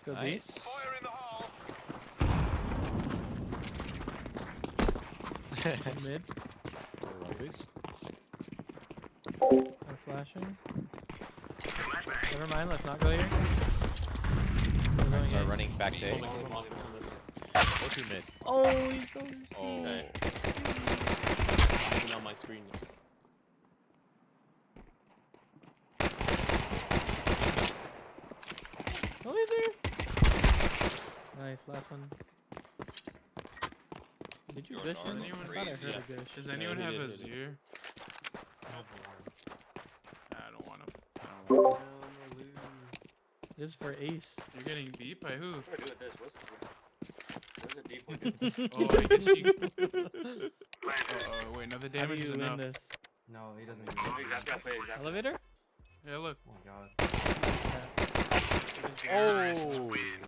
Go Nice. deep. Mid. Boost. We're flashing. Never mind, let's not go here. We're Alright, going start A. running back to A. Holding long. Go to mid. Oh, he's going. Oh. Okay. Even on my screen. Oh, he's there. Nice, last one. Did you Your dish dark him? I green. thought I heard Yeah. a dish. Does anyone he have did, a he did. Zir? I don't want to. This is for ace. You're getting beat by who? What do I do with this? What's the deep one do? Oh, I guess you. Oh, wait, no, the How do damage you is win enough. this? No, he doesn't. Exactly. Elevator? Yeah, look. Oh my god. Yeah. Oh.